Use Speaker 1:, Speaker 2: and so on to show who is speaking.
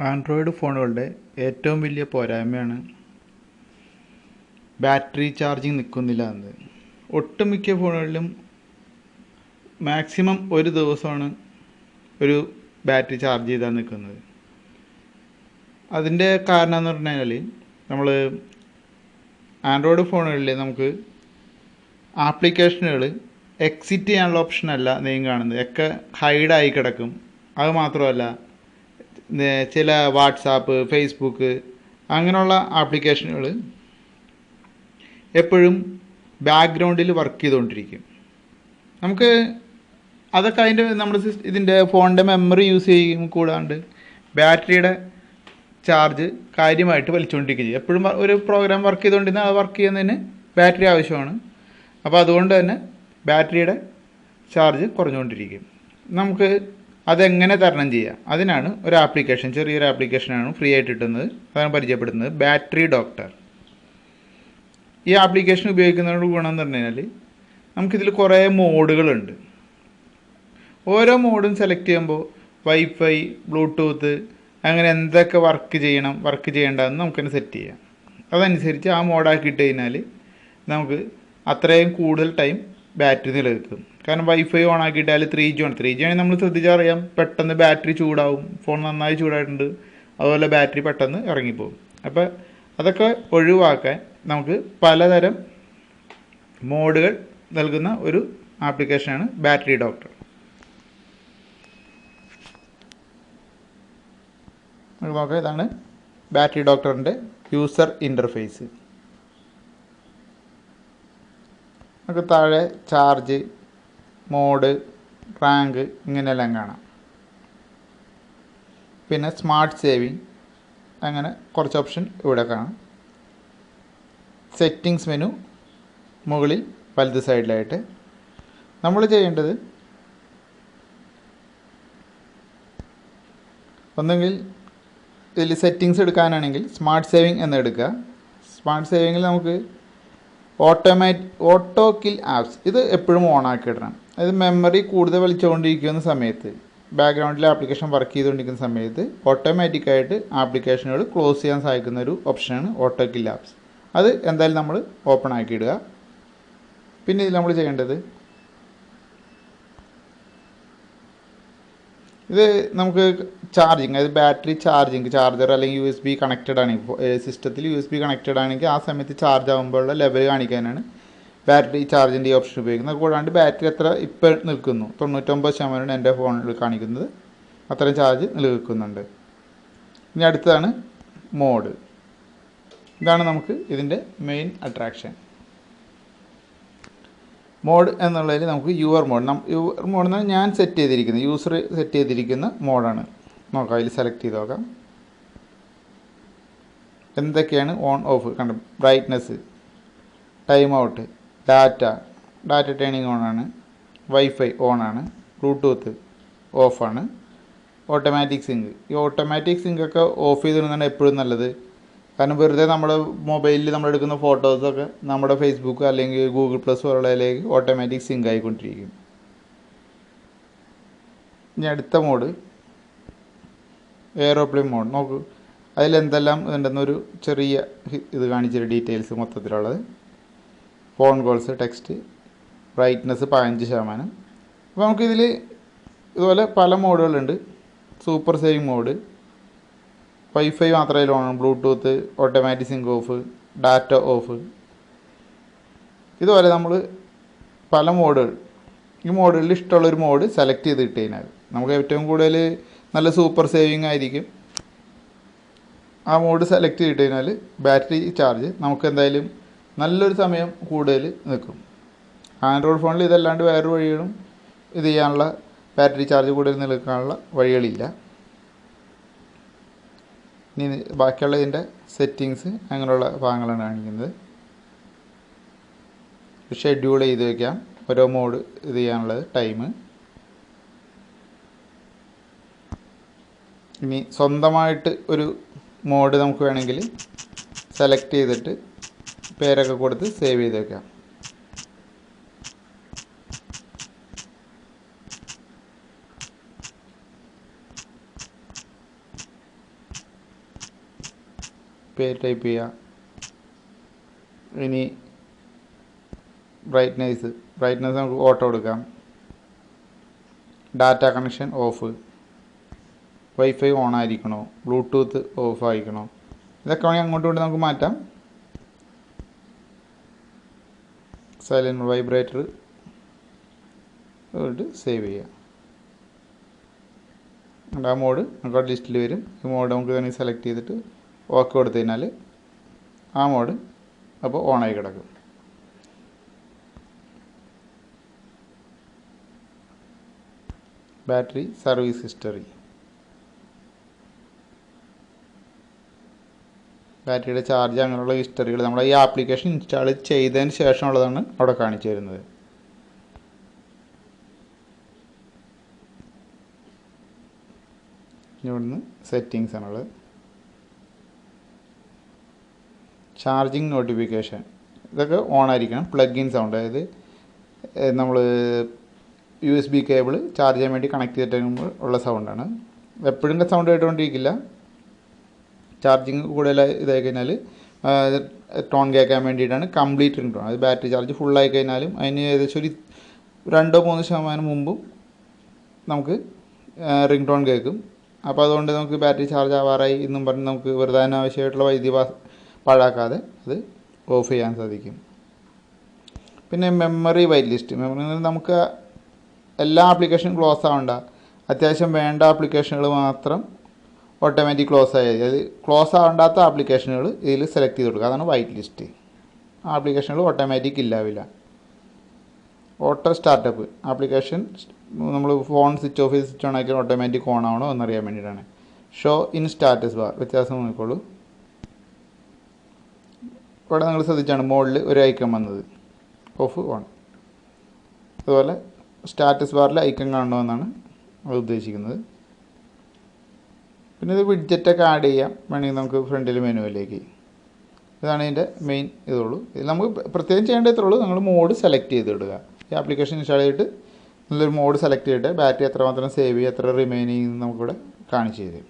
Speaker 1: Android ഫോണുകളുടെ ഏറ്റവും വലിയ പോരായ്മയാണ് ബാറ്ററി ചാർജിങ് നിൽക്കുന്നില്ല എന്നത്. ഒട്ടുമിക്ക ഫോണുകളിലും മാക്സിമം ഒരു ദിവസമാണ് ഒരു ബാറ്ററി ചാർജ് ചെയ്താൽ നിൽക്കുന്നത്. അതിൻ്റെ കാരണം എന്ന് പറഞ്ഞു കഴിഞ്ഞാൽ നമ്മൾ ആൻഡ്രോയിഡ് ഫോണുകളിൽ നമുക്ക് ആപ്ലിക്കേഷനുകൾ എക്സിറ്റ് ചെയ്യാനുള്ള ഓപ്ഷനല്ല നീയും കാണുന്നത്, ഒക്കെ ഹൈഡായി കിടക്കും. അത് മാത്രമല്ല, ചില വാട്സാപ്പ്, ഫേസ്ബുക്ക് അങ്ങനെയുള്ള ആപ്ലിക്കേഷനുകൾ എപ്പോഴും ബാക്ക്ഗ്രൗണ്ടിൽ വർക്ക് ചെയ്തുകൊണ്ടിരിക്കും. നമുക്ക് അതൊക്കെ നമ്മുടെ ഇതിൻ്റെ ഫോണിൻ്റെ മെമ്മറി യൂസ് ചെയ്യും. കൂടാണ്ട് ബാറ്ററിയുടെ ചാർജ് കാര്യമായിട്ട് വലിച്ചുകൊണ്ടിരിക്കുകയും ചെയ്യും. എപ്പോഴും ഒരു പ്രോഗ്രാം വർക്ക് ചെയ്തുകൊണ്ടിരുന്നാൽ അത് വർക്ക് ചെയ്യുന്നതിന് ബാറ്ററി ആവശ്യമാണ്. അപ്പോൾ അതുകൊണ്ട് തന്നെ ബാറ്ററിയുടെ ചാർജ് കുറഞ്ഞുകൊണ്ടിരിക്കും. നമുക്ക് അതെങ്ങനെ തരണം ചെയ്യാം, അതിനാണ് ഒരു ആപ്ലിക്കേഷൻ, ചെറിയൊരു ആപ്ലിക്കേഷനാണ് ഫ്രീ ആയിട്ട് കിട്ടുന്നത്. അതാണ് പരിചയപ്പെടുത്തുന്നത്, ബാറ്ററി ഡോക്ടർ. ഈ ആപ്ലിക്കേഷൻ ഉപയോഗിക്കുന്നതിനോട് ഗുണം എന്ന് പറഞ്ഞു കഴിഞ്ഞാൽ നമുക്കിതിൽ കുറേ മോഡുകളുണ്ട്. ഓരോ മോഡും സെലക്ട് ചെയ്യുമ്പോൾ വൈഫൈ, ബ്ലൂടൂത്ത് അങ്ങനെ എന്തൊക്കെ വർക്ക് ചെയ്യണം, വർക്ക് ചെയ്യേണ്ടതെന്ന് നമുക്കതിന് സെറ്റ് ചെയ്യാം. അതനുസരിച്ച് ആ മോഡാക്കിയിട്ട് കഴിഞ്ഞാൽ നമുക്ക് അത്രയും കൂടുതൽ ടൈം ബാറ്ററി നിലനിൽക്കും. കാരണം വൈഫൈ ഓൺ ആക്കിയിട്ടാൽ 3G ആണ്. 3G ആണെങ്കിൽ നമ്മൾ ശ്രദ്ധിച്ചറിയാം, പെട്ടെന്ന് ബാറ്ററി ചൂടാവും. ഫോൺ നന്നായി ചൂടായിട്ടുണ്ട്, അതുപോലെ ബാറ്ററി പെട്ടെന്ന് ഇറങ്ങിപ്പോകും. അപ്പോൾ അതൊക്കെ ഒഴിവാക്കാൻ നമുക്ക് പലതരം മോഡുകൾ നൽകുന്ന ഒരു ആപ്ലിക്കേഷനാണ് ബാറ്ററി ഡോക്ടർ. നമുക്ക് നോക്കാം, ഇതാണ് ബാറ്ററി ഡോക്ടറിൻ്റെ യൂസർ ഇൻ്റർഫേസ്. നമുക്ക് താഴെ ചാർജ്, മോഡ്, റാങ്ക് ഇങ്ങനെയെല്ലാം കാണാം. പിന്നെ സ്മാർട്ട് സേവിങ്, അങ്ങനെ കുറച്ച് ഓപ്ഷൻ ഇവിടെ കാണാം. സെറ്റിങ്സ് മെനു മുകളിൽ വലത് സൈഡിലായിട്ട്. നമ്മൾ ചെയ്യേണ്ടത് ഒന്നെങ്കിൽ ഇതിൽ സെറ്റിങ്സ് എടുക്കാനാണെങ്കിൽ സ്മാർട്ട് സേവിങ് എന്ന് എടുക്കുക. സ്മാർട്ട് സേവിങ്ങിൽ നമുക്ക് ഓട്ടോ കിൽ ആപ്സ് ഇത് എപ്പോഴും ഓൺ ആക്കി ഇടണം. അതായത് മെമ്മറി കൂടുതൽ വലിച്ചുകൊണ്ടിരിക്കുന്ന സമയത്ത്, ബാക്ക്ഗ്രൗണ്ടിൽ ആപ്ലിക്കേഷൻ വർക്ക് ചെയ്തുകൊണ്ടിരിക്കുന്ന സമയത്ത് ഓട്ടോമാറ്റിക്കായിട്ട് ആപ്ലിക്കേഷനുകൾ ക്ലോസ് ചെയ്യാൻ സഹായിക്കുന്ന ഒരു ഓപ്ഷനാണ് ഓട്ടോ കിൽ ആപ്സ്. അത് എന്തായാലും നമ്മൾ ഓപ്പൺ ആക്കി ഇടുക. പിന്നെ ഇതിൽ നമ്മൾ ചെയ്യേണ്ടത്, ഇത് നമുക്ക് ചാർജിങ്, അതായത് ബാറ്ററി ചാർജിങ്, ചാർജർ അല്ലെങ്കിൽ USB കണക്റ്റഡ് ആണെങ്കിൽ, സിസ്റ്റത്തിൽ USB കണക്റ്റഡ് ആണെങ്കിൽ ആ സമയത്ത് ചാർജ് ആകുമ്പോഴുള്ള ലെവൽ കാണിക്കാനാണ് ബാറ്ററി ചാർജിൻ്റെ ഈ ഓപ്ഷൻ ഉപയോഗിക്കുന്നത്. കൂടാണ്ട് ബാറ്ററി എത്ര ഇപ്പോൾ നിൽക്കുന്നു, 99% എൻ്റെ ഫോണിൽ കാണിക്കുന്നത്, അത്രയും ചാർജ് നിലനിൽക്കുന്നുണ്ട്. ഇനി അടുത്തതാണ് മോഡ്. ഇതാണ് നമുക്ക് ഇതിൻ്റെ മെയിൻ അട്രാക്ഷൻ. മോഡ് എന്നുള്ളതിൽ നമുക്ക് യുവർ മോഡ് എന്ന് പറഞ്ഞാൽ ഞാൻ സെറ്റ് ചെയ്തിരിക്കുന്ന, യൂസർ സെറ്റ് ചെയ്തിരിക്കുന്ന മോഡാണ്. നോക്കാം, അതിൽ സെലക്ട് ചെയ്ത് നോക്കാം എന്തൊക്കെയാണ് ഓൺ ഓഫ്. കണ്ട, brightness, time out, data turning ഓണാണ്, വൈഫൈ ഓണാണ്, ബ്ലൂടൂത്ത് ഓഫാണ്, ഓട്ടോമാറ്റിക് സിങ്ക്. ഈ ഓട്ടോമാറ്റിക് സിങ്കൊക്കെ ഓഫ് ചെയ്തിരുന്നതാണ് എപ്പോഴും നല്ലത്. കാരണം വെറുതെ നമ്മുടെ മൊബൈലിൽ നമ്മളെടുക്കുന്ന ഫോട്ടോസൊക്കെ നമ്മുടെ ഫേസ്ബുക്ക് അല്ലെങ്കിൽ ഗൂഗിൾ പ്ലസ് പോലുള്ളതിലേക്ക് ഓട്ടോമാറ്റിക് സിങ്ക് ആയിക്കൊണ്ടിരിക്കും. ഇനി അടുത്ത മോഡ് എയറോപ്ലെയിൻ മോഡ്. നോക്കൂ, അതിലെന്തെല്ലാം ഉണ്ടെന്നൊരു ചെറിയ ഇത് കാണിച്ചൊരു ഡീറ്റെയിൽസ് മൊത്തത്തിലുള്ളത്. Phone calls, text, brightness 15%. അപ്പോൾ നമുക്കിതിൽ ഇതുപോലെ പല മോഡുകളുണ്ട്. സൂപ്പർ സേവിങ് മോഡ്, വൈഫൈ മാത്രമേ on, bluetooth, automatic sync off, data off. ഇതുപോലെ നമ്മൾ പല മോഡുകൾ, ഈ മോഡുകളിൽ ഇഷ്ടമുള്ളൊരു മോഡ് സെലക്ട് ചെയ്ത് ഇട്ട് കഴിഞ്ഞാൽ നമുക്ക് ഏറ്റവും കൂടുതൽ നല്ല സൂപ്പർ സേവിങ് ആയിരിക്കും. ആ മോഡ് സെലക്ട് ചെയ്തിട്ട് കഴിഞ്ഞാൽ ബാറ്ററി ചാർജ് നമുക്ക് എന്തായാലും നല്ലൊരു സമയം കൂടുതൽ നിൽക്കും. ആൻഡ്രോയിഡ് ഫോണിൽ ഇതല്ലാണ്ട് വേറൊരു വഴികളും ഇത് ചെയ്യാനുള്ള, ബാറ്ററി ചാർജ് കൂടുതൽ നിൽക്കാനുള്ള വഴികളില്ല. ഇനി ബാക്കിയുള്ള ഇതിൻ്റെ സെറ്റിങ്സ് അങ്ങനെയുള്ള ഭാഗങ്ങളാണ് കാണിക്കുന്നത്. ഷെഡ്യൂൾ ചെയ്ത് വയ്ക്കാം ഓരോ മോഡ് ഇത് ചെയ്യാനുള്ളത്, ടൈം. ഇനി സ്വന്തമായിട്ട് ഒരു മോഡ് നമുക്ക് വേണമെങ്കിൽ സെലക്ട് ചെയ്തിട്ട് പേരൊക്കെ കൊടുത്ത് സേവ് ചെയ്ത് വയ്ക്കാം. പേര് ടൈപ്പ് ചെയ്യുക. ഇനി ബ്രൈറ്റ്നസ് നമുക്ക് ഓട്ടോ കൊടുക്കാം. Data connection off, wifi on ആയിരിക്കണോ, ബ്ലൂടൂത്ത് ഓഫ് ആയിരിക്കണോ, ഇതൊക്കെ വേണമെങ്കിൽ അങ്ങോട്ടും ഇങ്ങോട്ട് നമുക്ക് മാറ്റാം. സൈലൻറ്റ് വൈബ്രേറ്റർ സേവ് ചെയ്യുക. ആ മോഡ് നമുക്ക് ലിസ്റ്റിൽ വരും. ഈ മോഡ് നമുക്ക് വേണമെങ്കിൽ സെലക്ട് ചെയ്തിട്ട് ഓക്കെ കൊടുത്തു കഴിഞ്ഞാൽ ആ മോഡ് അപ്പോൾ ഓണായി കിടക്കും. ബാറ്ററി സർവീസ് ഹിസ്റ്ററി, ബാറ്ററിയുടെ ചാർജ് അങ്ങനെയുള്ള ഹിസ്റ്ററികൾ നമ്മുടെ ഈ ആപ്ലിക്കേഷൻ ഇൻസ്റ്റാൾ ചെയ്തതിന് ശേഷമുള്ളതാണ് അവിടെ കാണിച്ചു തരുന്നത്. ഇവിടുന്ന് സെറ്റിങ്സ് ആണുള്ളത്. ചാർജിങ് നോട്ടിഫിക്കേഷൻ ഇതൊക്കെ ഓൺ ആയിരിക്കണം. പ്ലഗ് ഇൻ സൗണ്ട്, അതായത് നമ്മൾ USB കേബിൾ ചാർജ് ചെയ്യാൻ വേണ്ടി കണക്ട് ചെയ്തിട്ട് ഉള്ള സൗണ്ടാണ്. എപ്പോഴും സൗണ്ട് കേട്ടുകൊണ്ടിരിക്കില്ല. ചാർജിങ് കൂടുതൽ ഇതായി കഴിഞ്ഞാൽ ടോൺ കേൾക്കാൻ വേണ്ടിയിട്ടാണ് കംപ്ലീറ്റ് റിംഗ് ടോൺ. അത് ബാറ്ററി ചാർജ് ഫുള്ളായി കഴിഞ്ഞാലും അതിന് ഏകദേശം ഒരു 2-3% മുമ്പും നമുക്ക് റിംഗ് ടോൺ കേൾക്കും. അപ്പോൾ അതുകൊണ്ട് നമുക്ക് ബാറ്ററി ചാർജ് ആവാറായി എന്നും പറഞ്ഞ് നമുക്ക് വെറുതെ അനാവശ്യമായിട്ടുള്ള വൈദ്യുതി പാഴാക്കാതെ അത് ഓഫ് ചെയ്യാൻ സാധിക്കും. പിന്നെ മെമ്മറി വൈറ്റ് ലിസ്റ്റ്. മെമ്മറി നമുക്ക് എല്ലാ ആപ്ലിക്കേഷനും ക്ലോസ് ആവണ്ട, അത്യാവശ്യം വേണ്ട ആപ്ലിക്കേഷനുകൾ മാത്രം ഓട്ടോമാറ്റിക് ക്ലോസ് ആയി, അതായത് ക്ലോസ് ആവേണ്ടാത്ത ആപ്ലിക്കേഷനുകൾ ഇതിൽ സെലക്ട് ചെയ്ത് കൊടുക്കുക. അതാണ് വൈറ്റ് ലിസ്റ്റ്. ആപ്ലിക്കേഷനുകൾ ഓട്ടോമാറ്റിക് ഇല്ലാവില്ല. ഓട്ടോ സ്റ്റാർട്ടപ്പ് ആപ്ലിക്കേഷൻ നമ്മൾ ഫോൺ സ്വിച്ച് ഓഫ് ചെയ്ത് സ്വിച്ച് ഓൺ ആക്കി ഓട്ടോമാറ്റിക് ഓൺ ആവണോ എന്നറിയാൻ വേണ്ടിയിട്ടാണ്. ഷോ ഇൻ സ്റ്റാറ്റസ് ബാർ വ്യത്യാസം നോക്കിക്കോളൂ. ഇവിടെ നിങ്ങൾ ശ്രദ്ധിച്ചാണ് മുകളിൽ ഒരു ഐക്കൺ വന്നത്, ഓഫ് ഓൺ. അതുപോലെ സ്റ്റാറ്റസ് ബാറിൽ ഐക്കൺ കാണണമെന്നാണ് അത് ഉദ്ദേശിക്കുന്നത്. പിന്നെ ഇത് വിഡ്ജറ്റൊക്കെ ആഡ് ചെയ്യാം വേണമെങ്കിൽ നമുക്ക് ഫ്രണ്ടിൽ മെനുവിലേക്ക്. ഇതാണ് ഇതിൻ്റെ മെയിൻ ഇതുള്ളൂ. ഇത് നമുക്ക് പ്രത്യേകം ചെയ്യേണ്ട ഇത്രയുള്ളൂ. നിങ്ങൾ മോഡ് സെലക്ട് ചെയ്ത് ഇടുക. ഈ ആപ്ലിക്കേഷൻ ഇൻസ്റ്റാൾ ചെയ്തിട്ട് നല്ലൊരു മോഡ് സെലക്ട് ചെയ്തിട്ട് ബാറ്ററി എത്രമാത്രം സേവ് ചെയ്യുക, എത്ര റിമൈനിങ് നമുക്കിവിടെ കാണിച്ചു തരും.